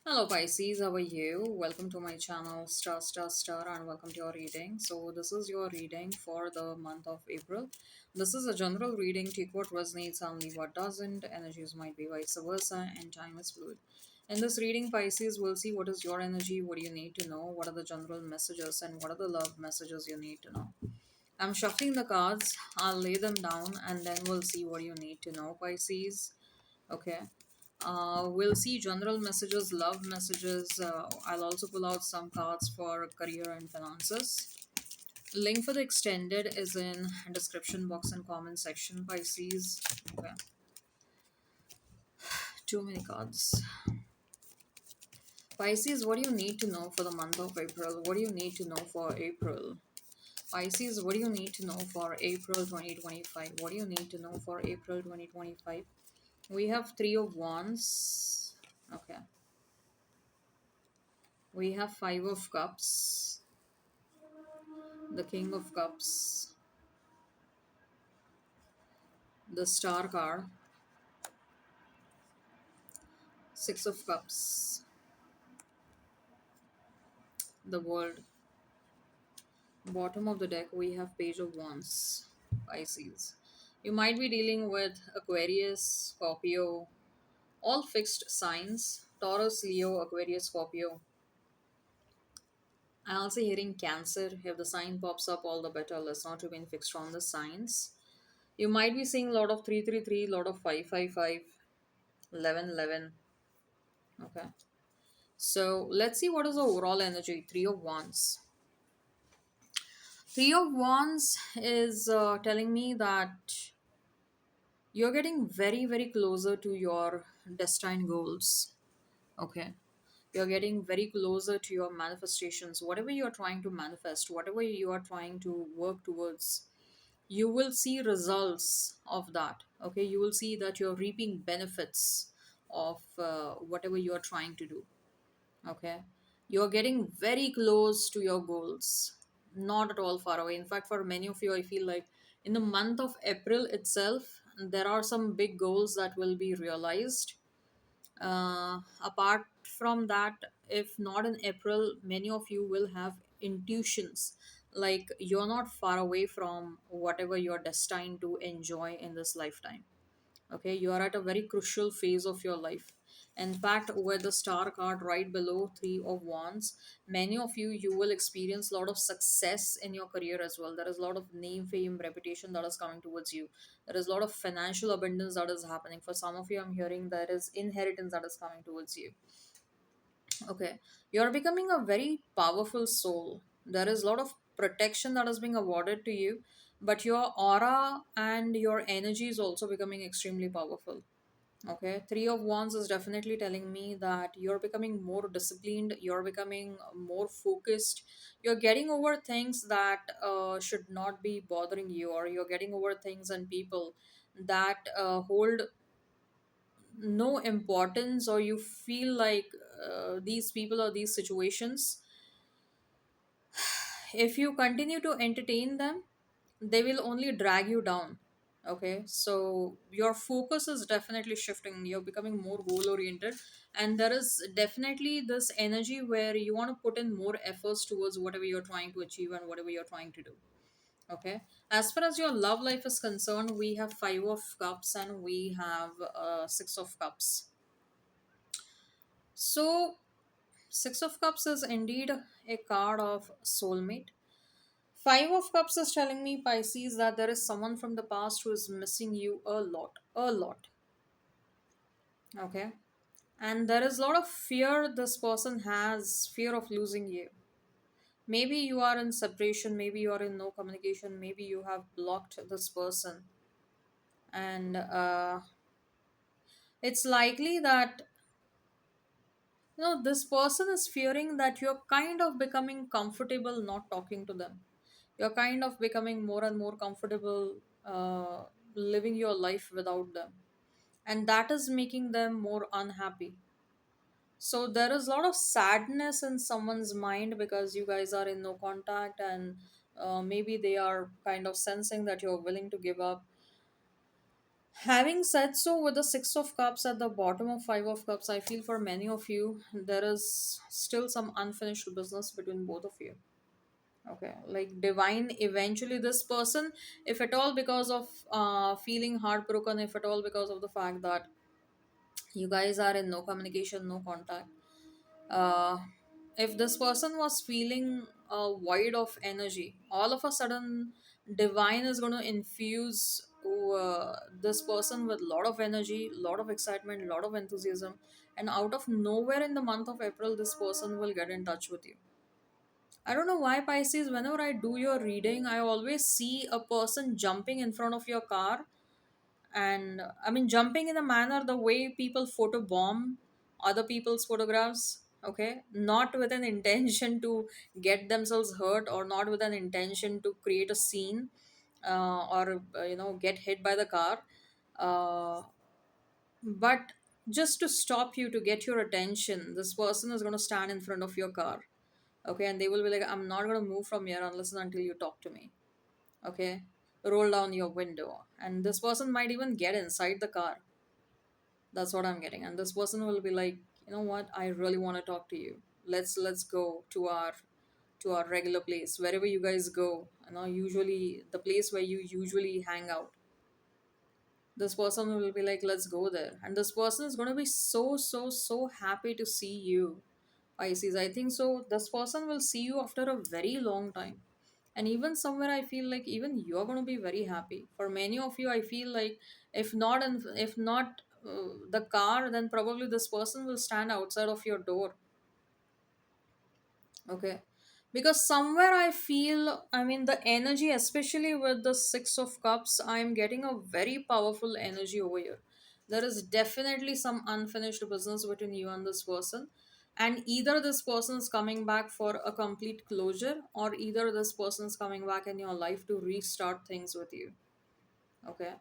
Hello Pisces, how are you? Welcome to my channel Star Star Star and welcome to your reading. So this is your reading for the month of April. This is a general reading. Take what resonates and leave what doesn't. Energies might be vice versa and time is fluid. In this reading, Pisces, we'll see what is your energy, what do you need to know, what are the general messages and what are the love messages you need to know. I'm shuffling the cards, I'll lay them down and then we'll see what you need to know, Pisces. Okay. We'll see general messages, love messages. I'll also pull out some cards for career and finances. Link for the extended is in description box and comment section, Pisces. Okay. Too many cards. Pisces, what do you need to know for the month of April? What do you need to know for April? Pisces, what do you need to know for April 2025? What do you need to know for April 2025? We have Three of Wands. Okay. We have Five of Cups, the King of Cups, the Star card, Six of Cups, the World. Bottom of the deck, we have Page of Wands, Pisces. You might be dealing with Aquarius, Scorpio, all fixed signs Taurus, Leo, Aquarius, Scorpio. I also hearing Cancer. If the sign pops up, all the better. Let's not remain fixed on the signs. You might be seeing a lot of 333, lot of 555, 1111. Okay. So let's see what is the overall energy. Three of Wands. Three of Wands is telling me that you're getting very, very closer to your destined goals. Okay. You're getting very closer to your manifestations. Whatever you're trying to manifest, whatever you are trying to work towards, you will see results of that. Okay. You will see that you're reaping benefits of whatever you are trying to do. Okay. You're getting very close to your goals, not at all far away. In fact, for many of you, I feel like in the month of April itself, there are some big goals that will be realized. Apart from that, if not in April, many of you will have intuitions like you're not far away from whatever you're destined to enjoy in this lifetime. Okay, you are at a very crucial phase of your life. In fact, with the star card right below Three of Wands, many of you will experience a lot of success in your career as well. There is a lot of name, fame, reputation that is coming towards you. There is a lot of financial abundance that is happening. For some of you, I'm hearing there is inheritance that is coming towards you. Okay, you're becoming a very powerful soul. There is a lot of protection that is being awarded to you, but your aura and your energy is also becoming extremely powerful. Okay, Three of Wands is definitely telling me that you're becoming more disciplined, you're becoming more focused, you're getting over things that should not be bothering you, or you're getting over things and people that hold no importance, or you feel like these people or these situations, if you continue to entertain them, they will only drag you down. Okay, so your focus is definitely shifting, you're becoming more goal oriented, and there is definitely this energy where you want to put in more efforts towards whatever you're trying to achieve and whatever you're trying to do. Okay, as far as your love life is concerned, we have Five of Cups and we have Six of Cups. So Six of Cups is indeed a card of soulmate. Five of Cups is telling me, Pisces, that there is someone from the past who is missing you a lot. A lot. Okay. And there is a lot of fear this person has, fear of losing you. Maybe you are in separation, maybe you are in no communication, maybe you have blocked this person. And it's likely that, this person is fearing that you're kind of becoming comfortable not talking to them. You're kind of becoming more and more comfortable living your life without them, and that is making them more unhappy. So there is a lot of sadness in someone's mind because you guys are in no contact, and maybe they are kind of sensing that you're willing to give up. Having said so, with the Six of Cups at the bottom of Five of Cups, I feel for many of you, there is still some unfinished business between both of you. Okay, like divine, eventually, this person, if at all because of feeling heartbroken, if at all because of the fact that you guys are in no communication, no contact, uh, if this person was feeling a void of energy, all of a sudden divine is going to infuse this person with a lot of energy, lot of excitement, lot of enthusiasm, and out of nowhere in the month of April this person will get in touch with you. I don't know why, Pisces, whenever I do your reading, I always see a person jumping in front of your car. And I mean, jumping in a manner the way people photo bomb other people's photographs. Okay, not with an intention to get themselves hurt, or not with an intention to create a scene, or get hit by the car, uh, but just to stop you, to get your attention. This person is going to stand in front of your car. Okay, and they will be like, I'm not going to move from here unless and until you talk to me. Okay, roll down your window, and this person might even get inside the car. That's what I'm getting. And this person will be like, you know what, I really want to talk to you. Let's go to our regular place, wherever you guys go, usually the place where you usually hang out. This person will be like, let's go there. And this person is going to be so so so happy to see you, Pisces. I think so this person will see you after a very long time. And even somewhere I feel like even you're going to be very happy. For many of you, I feel like, if not the car, then probably this person will stand outside of your door. Okay. Because somewhere I feel, I mean, the energy, especially with the Six of Cups, I'm getting a very powerful energy over here. There is definitely some unfinished business between you and this person. And either this person is coming back for a complete closure, or either this person is coming back in your life to restart things with you. Okay.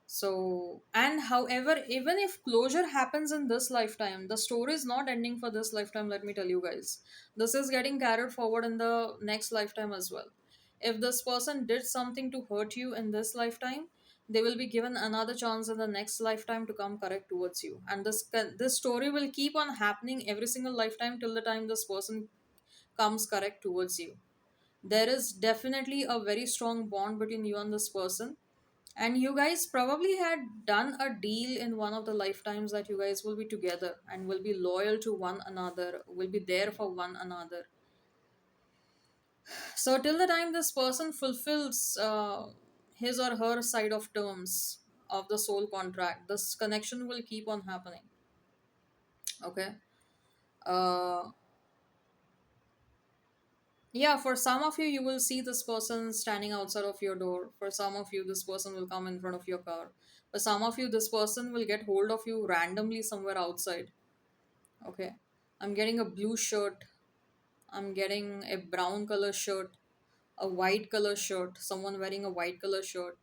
So, and however, even if closure happens in this lifetime, the story is not ending for this lifetime, let me tell you guys. This is getting carried forward in the next lifetime as well. If this person did something to hurt you in this lifetime, they will be given another chance in the next lifetime to come correct towards you. And this story will keep on happening every single lifetime till the time this person comes correct towards you. There is definitely a very strong bond between you and this person, and you guys probably had done a deal in one of the lifetimes that you guys will be together and will be loyal to one another, will be there for one another. So, till the time this person fulfills his or her side of terms of the soul contract, this connection will keep on happening. Okay. Uh, yeah, for some of you, you will see this person standing outside of your door. For some of you, this person will come in front of your car. For some of you, this person will get hold of you randomly somewhere outside. Okay. I'm getting a blue shirt. I'm getting a brown color shirt, a white color shirt, someone wearing a white color shirt,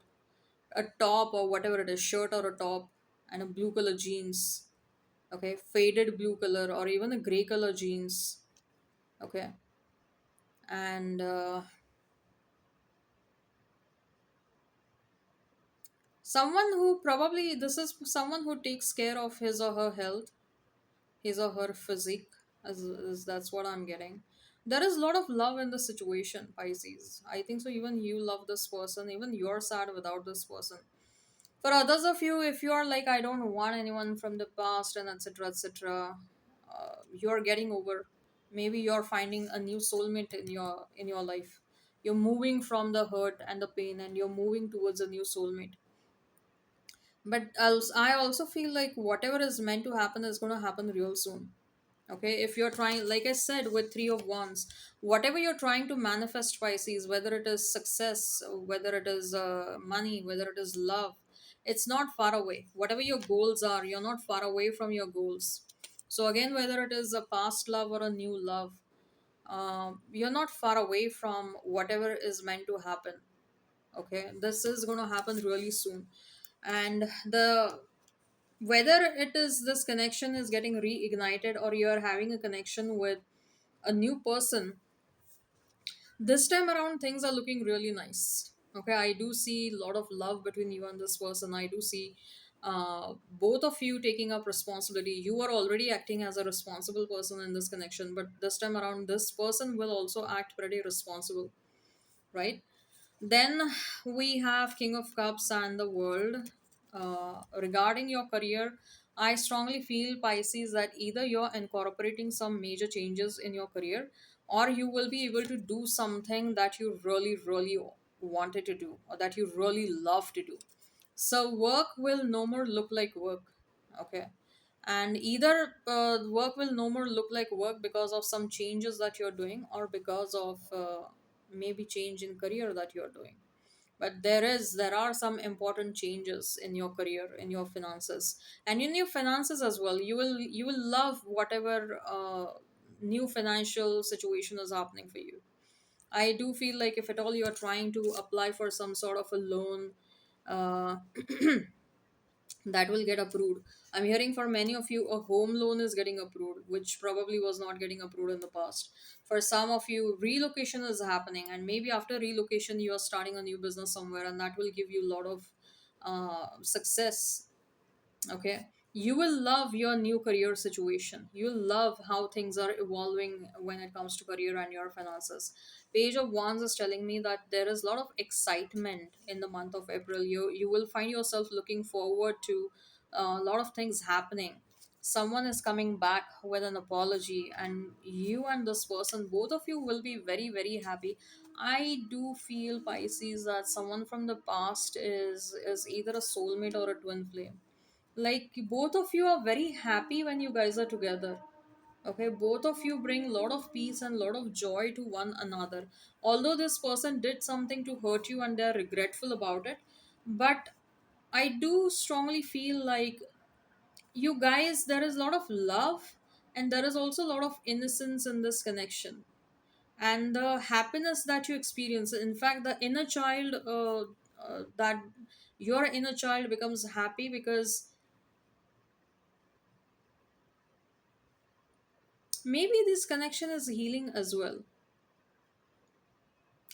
a top or whatever it is, shirt or a top, and a blue color jeans. Okay. Faded blue color or even a gray color jeans. Okay. And someone who probably, this is someone who takes care of his or her health, his or her physique, as that's what I'm getting. There is a lot of love in the situation, Pisces. I think so. Even you love this person, even you're sad without this person. For others of you, if you are like, I don't want anyone from the past and etc. etc., you're getting over. Maybe you're finding a new soulmate in your life. You're moving from the hurt and the pain, and you're moving towards a new soulmate. But I also feel like whatever is meant to happen is going to happen real soon. Okay, if you're trying, like I said, with Three of Wands, whatever you're trying to manifest, Pisces, whether it is success, whether it is money, whether it is love, it's not far away. Whatever your goals are, you're not far away from your goals. So again, whether it is a past love or a new love, you're not far away from whatever is meant to happen. Okay, this is going to happen really soon. And the whether it is this connection is getting reignited, or you are having a connection with a new person, this time around things are looking really nice. Okay, I do see a lot of love between you and this person. I do see both of you taking up responsibility. You are already acting as a responsible person in this connection, but this time around, this person will also act pretty responsible, right? Then we have King of Cups and the World. Regarding your career, I strongly feel, Pisces, that either you're incorporating some major changes in your career, or you will be able to do something that you really, really wanted to do, or that you really love to do. So work will no more look like work. Okay. And either work will no more look like work because of some changes that you're doing, or because of maybe change in career that you're doing. But there are some important changes in your career, in your finances, and in your finances as well. You will love whatever new financial situation is happening for you. I do feel like if at all you are trying to apply for some sort of a loan, uh, that will get approved. I'm hearing for many of you a home loan is getting approved, which probably was not getting approved in the past. For some of you, relocation is happening, and maybe after relocation, you are starting a new business somewhere, and that will give you a lot of success. Okay, you will love your new career situation. You'll love how things are evolving when it comes to career and your finances. Page of Wands is telling me that there is a lot of excitement in the month of April. You will find yourself looking forward to a lot of things happening. Someone is coming back with an apology, and you and this person, both of you, will be very, very happy. I do feel, Pisces, that someone from the past is either a soulmate or a twin flame. Like both of you are very happy when you guys are together. Okay, both of you bring a lot of peace and lot of joy to one another. Although this person did something to hurt you and they're regretful about it, but I do strongly feel like you guys, there is a lot of love, and there is also a lot of innocence in this connection, and the happiness that you experience. In fact, the inner child, that your inner child becomes happy because maybe this connection is healing as well.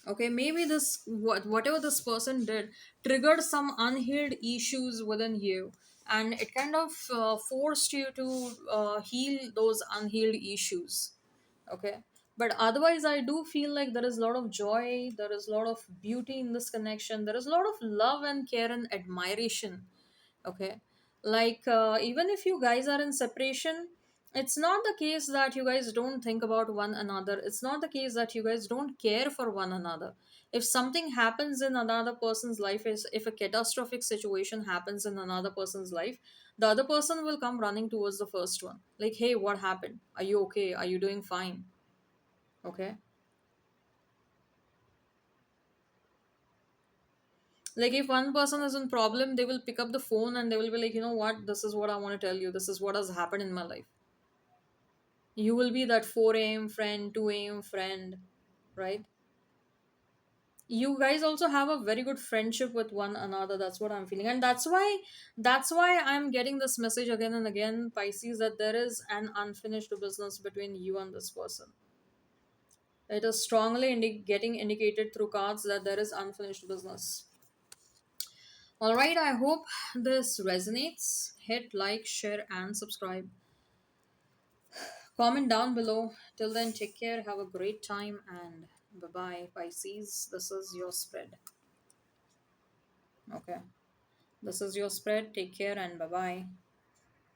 Okay, maybe whatever this person did triggered some unhealed issues within you, and it kind of forced you to heal those unhealed issues. Okay, but otherwise I do feel like there is a lot of joy, there is a lot of beauty in this connection, there is a lot of love and care and admiration. Okay, like even if you guys are in separation, it's not the case that you guys don't think about one another, it's not the case that you guys don't care for one another. If something happens in another person's life, is if a catastrophic situation happens in another person's life, the other person will come running towards the first one, like, hey, what happened, are you okay, are you doing fine? Okay, like if one person is in problem, they will pick up the phone and they will be like, you know what, this is what I want to tell you, this is what has happened in my life. You will be that 4 a.m. friend, 2 a.m. friend, right? You guys also have a very good friendship with one another. That's what I'm feeling. And that's why I'm getting this message again and again, Pisces, that there is an unfinished business between you and this person. It is strongly getting indicated through cards that there is unfinished business. All right, I hope this resonates. Hit like, share, and subscribe. Comment down below. Till then, take care, have a great time, and bye bye, Pisces. This is your spread. Okay, this is your spread. Take care, and bye bye.